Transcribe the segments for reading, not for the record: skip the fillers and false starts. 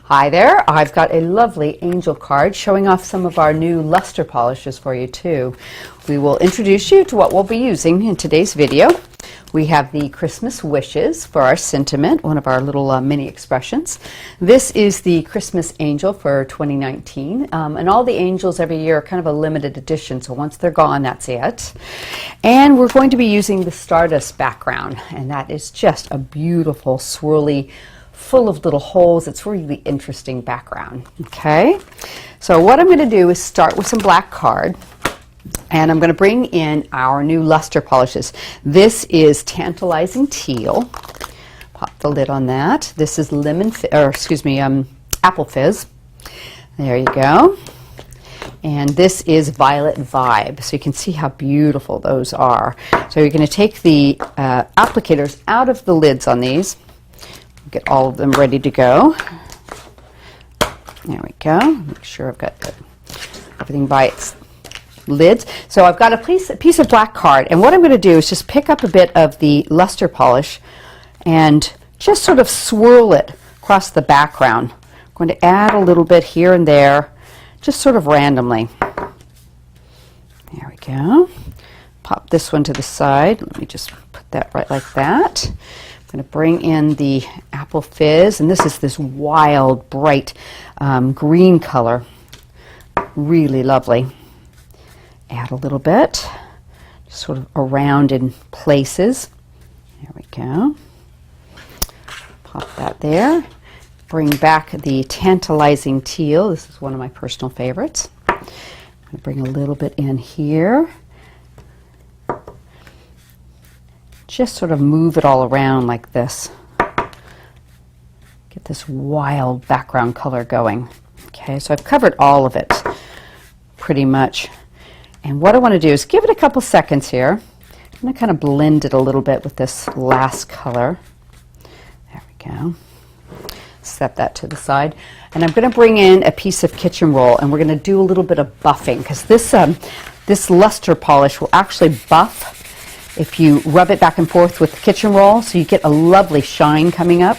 Hi there, I've got a lovely angel card showing off some of our new luster polishes for you too. We will introduce you to what we'll be using in today's video. We have the Christmas Wishes for our sentiment, one of our little mini expressions. This is the Christmas Angel for 2019, and all the angels every year are kind of a limited edition, so once they're gone, that's it. And we're going to be using the Stardust background, and that is just a beautiful, swirly, full of little holes. It's really interesting background. Okay, so what I'm going to do is start with some black card, and I'm going to bring in our new luster polishes. This is Tantalising Teal. Pop the lid on that. This is Apple Fizz. There you go. And this is Violet Vibe. So you can see how beautiful those are. So you're going to take the applicators out of the lids on these. Get all of them ready to go. There we go. Make sure I've got everything by its lids. So I've got a piece of black card, and what I'm going to do is just pick up a bit of the luster polish and just sort of swirl it across the background. I'm going to add a little bit here and there, just sort of randomly. There we go. Pop this one to the side. Let me just put that right like that. I'm going to bring in the Apple Fizz, and this is this wild, bright green color. Really lovely. Add a little bit, just sort of around in places. There we go. Pop that there. Bring back the Tantalising Teal. This is one of my personal favorites. I'm going to bring a little bit in here. Just sort of move it all around like this. Get this wild background color going. Okay, so I've covered all of it pretty much. And what I want to do is give it a couple seconds here. I'm going to kind of blend it a little bit with this last color. There we go. Set that to the side. And I'm going to bring in a piece of kitchen roll, and we're going to do a little bit of buffing, because this luster polish will actually buff if you rub it back and forth with the kitchen roll, so you get a lovely shine coming up.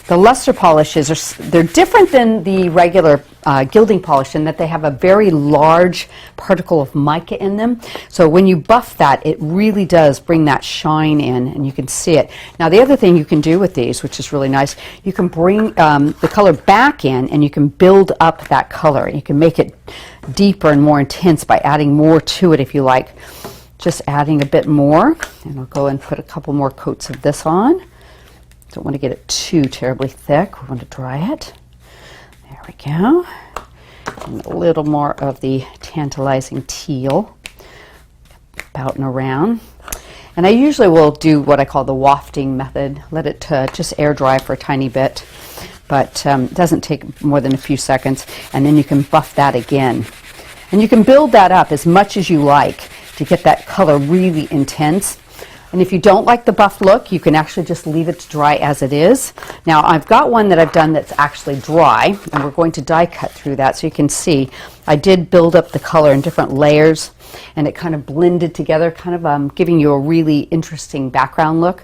The luster polishes, they're different than the regular gilding polish in that they have a very large particle of mica in them. So when you buff that, it really does bring that shine in, and you can see it. Now the other thing you can do with these, which is really nice, you can bring the color back in, and you can build up that color. You can make it deeper and more intense by adding more to it if you like. Just adding a bit more, and I'll go and put a couple more coats of this on. Don't want to get it too terribly thick. We want to dry it. There we go. And a little more of the Tantalising Teal. About and around. And I usually will do what I call the wafting method. Let it just air dry for a tiny bit. But it doesn't take more than a few seconds. And then you can buff that again. And you can build that up as much as you like to get that color really intense. And if you don't like the buff look, you can actually just leave it to dry as it is. Now I've got one that I've done that's actually dry, and we're going to die cut through that so you can see I did build up the color in different layers, and it kind of blended together, kind of giving you a really interesting background look.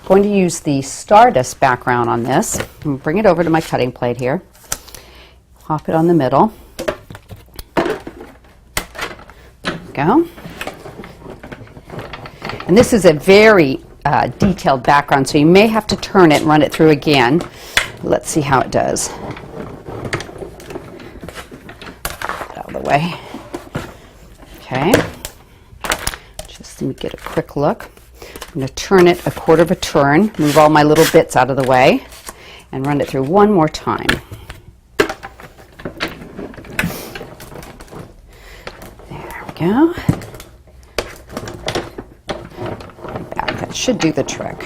I'm going to use the Stardust background on this. I'm bring it over to my cutting plate here. Pop it on the middle. There we go. And this is a very detailed background, so you may have to turn it and run it through again. Let's see how it does. Get out of the way. Okay. Just let me get a quick look. I'm going to turn it a quarter of a turn, move all my little bits out of the way, and run it through one more time. There we go. Should do the trick.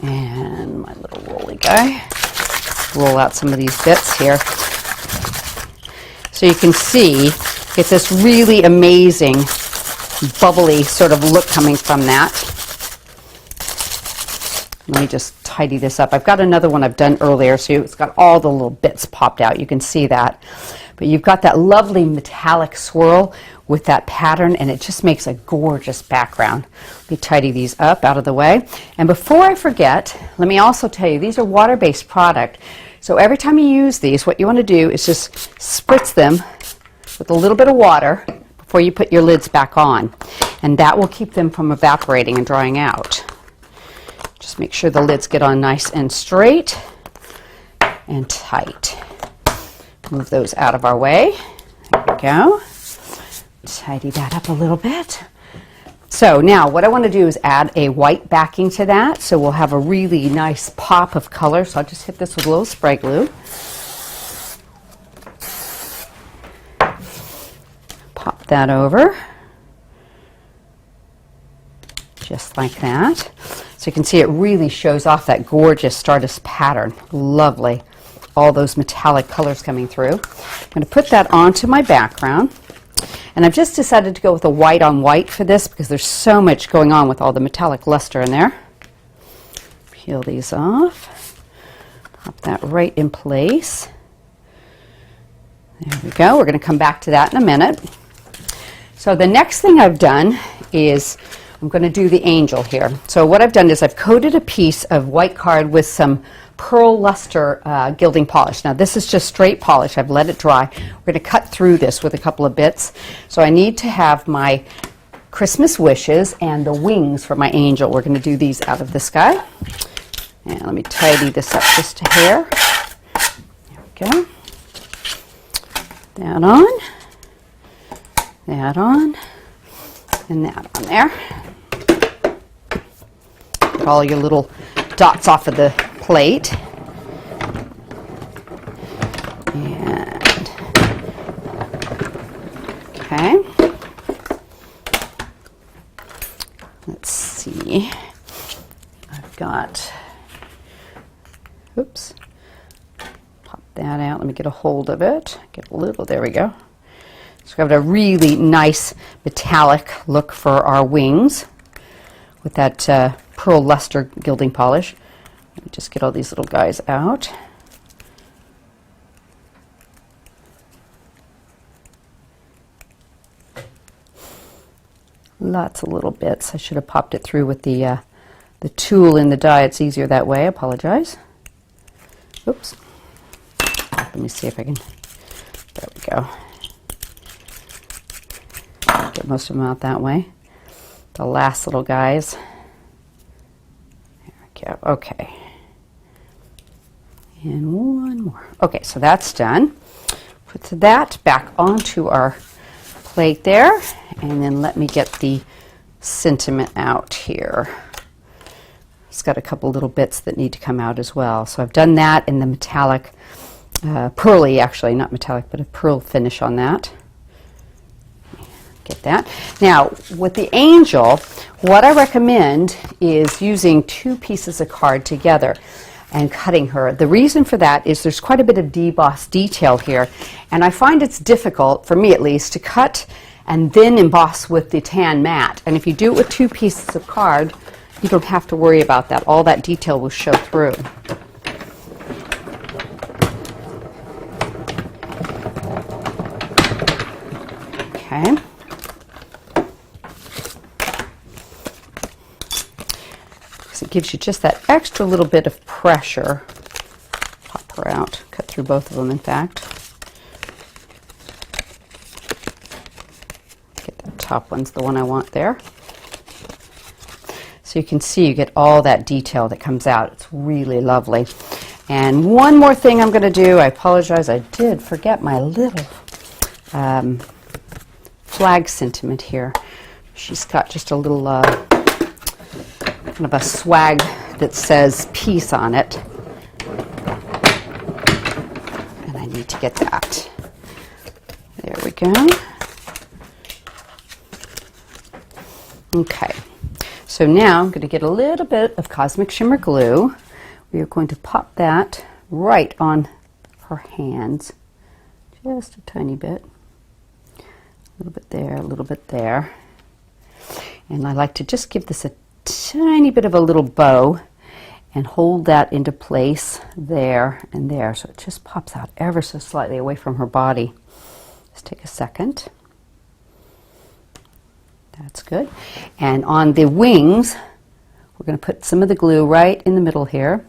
And my little rolly guy. Roll out some of these bits here. So you can see, get this really amazing bubbly sort of look coming from that. Let me just tidy this up. I've got another one I've done earlier, so it's got all the little bits popped out. You can see that. But you've got that lovely metallic swirl with that pattern, and it just makes a gorgeous background. Let me tidy these up out of the way. And before I forget, let me also tell you, these are water-based product. So every time you use these, what you want to do is just spritz them with a little bit of water before you put your lids back on. And that will keep them from evaporating and drying out. Just make sure the lids get on nice and straight and tight. Move those out of our way. There we go. Tidy that up a little bit. So now what I want to do is add a white backing to that, so we'll have a really nice pop of color. So I'll just hit this with a little spray glue. Pop that over. Just like that. So you can see it really shows off that gorgeous Stardust pattern. Lovely. All those metallic colors coming through. I'm going to put that onto my background. And I've just decided to go with a white on white for this because there's so much going on with all the metallic luster in there. Peel these off. Pop that right in place. There we go. We're going to come back to that in a minute. So the next thing I've done is I'm going to do the angel here. So what I've done is I've coated a piece of white card with some pearl luster gilding polish. Now this is just straight polish. I've let it dry. We're going to cut through this with a couple of bits. So I need to have my Christmas wishes and the wings for my angel. We're going to do these out of the sky. And let me tidy this up just a hair. There we go. That on. That on. And that on there. Get all your little dots off of the plate. And okay. Let's see. I've got, oops. Pop that out. Let me get a hold of it. Get a little, there we go. So we've got a really nice metallic look for our wings with that pearl luster gilding polish. Let me just get all these little guys out. Lots of little bits. I should have popped it through with the tool in the die. It's easier that way. I apologize. Oops. Let me see if I can. There we go. Get most of them out that way. The last little guys. There we go. Okay. And one more. Okay, so that's done. Put that back onto our plate there, and then let me get the sentiment out here. It's got a couple little bits that need to come out as well. So I've done that in the metallic, pearly actually, not metallic, but a pearl finish on that. Get that. Now, with the angel, what I recommend is using two pieces of card together and cutting her. The reason for that is there's quite a bit of deboss detail here, and I find it's difficult, for me at least, to cut and then emboss with the tan matte. And if you do it with two pieces of card, you don't have to worry about that. All that detail will show through. Okay. It gives you just that extra little bit of pressure. Pop her out. Cut through both of them, in fact. Get the top one's the one I want there. So you can see you get all that detail that comes out. It's really lovely. And one more thing I'm going to do. I apologize. I did forget my little flag sentiment here. She's got just a little kind of a swag that says peace on it, and I need to get that. There we go. Okay, so now I'm going to get a little bit of Cosmic Shimmer glue. We are going to pop that right on her hands, just a tiny bit. A little bit there, a little bit there. And I like to just give this a tiny bit of a little bow, and hold that into place there and there. So it just pops out ever so slightly away from her body. Just take a second. That's good. And on the wings, we're going to put some of the glue right in the middle here.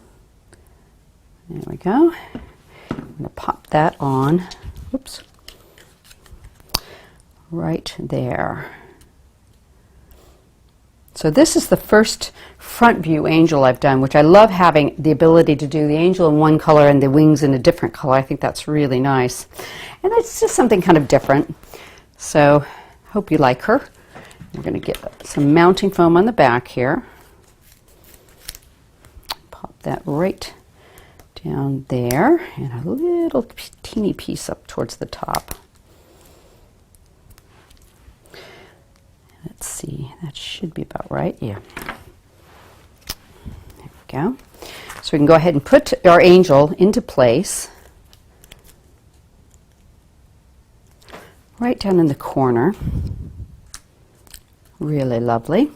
There we go. I'm going to pop that on. Whoops. Right there. So this is the first front view angel I've done, which I love having the ability to do the angel in one color and the wings in a different color. I think that's really nice. And it's just something kind of different. So hope you like her. We're going to get some mounting foam on the back here. Pop that right down there and a little teeny piece up towards the top. Let's see, that should be about right. Yeah. There we go. So we can go ahead and put our angel into place. Right down in the corner. Really lovely.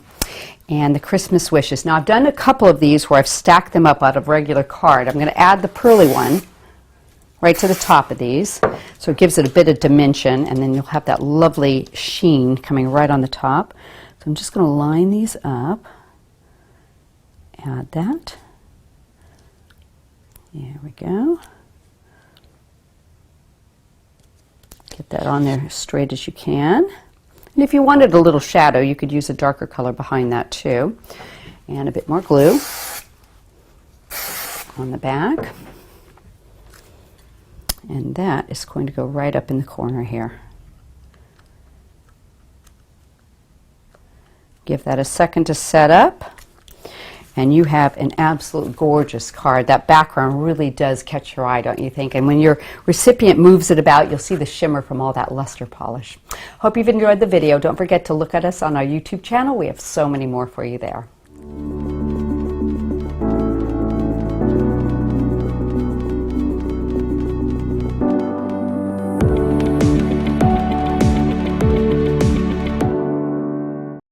And the Christmas wishes. Now I've done a couple of these where I've stacked them up out of regular card. I'm going to add the pearly one right to the top of these, so it gives it a bit of dimension, and then you'll have that lovely sheen coming right on the top. So I'm just going to line these up, add that. There we go. Get that on there as straight as you can. And if you wanted a little shadow, you could use a darker color behind that too. And a bit more glue on the back. And that is going to go right up in the corner here. Give that a second to set up. And you have an absolute gorgeous card. That background really does catch your eye, don't you think? And when your recipient moves it about, you'll see the shimmer from all that luster polish. Hope you've enjoyed the video. Don't forget to look at us on our YouTube channel. We have so many more for you there.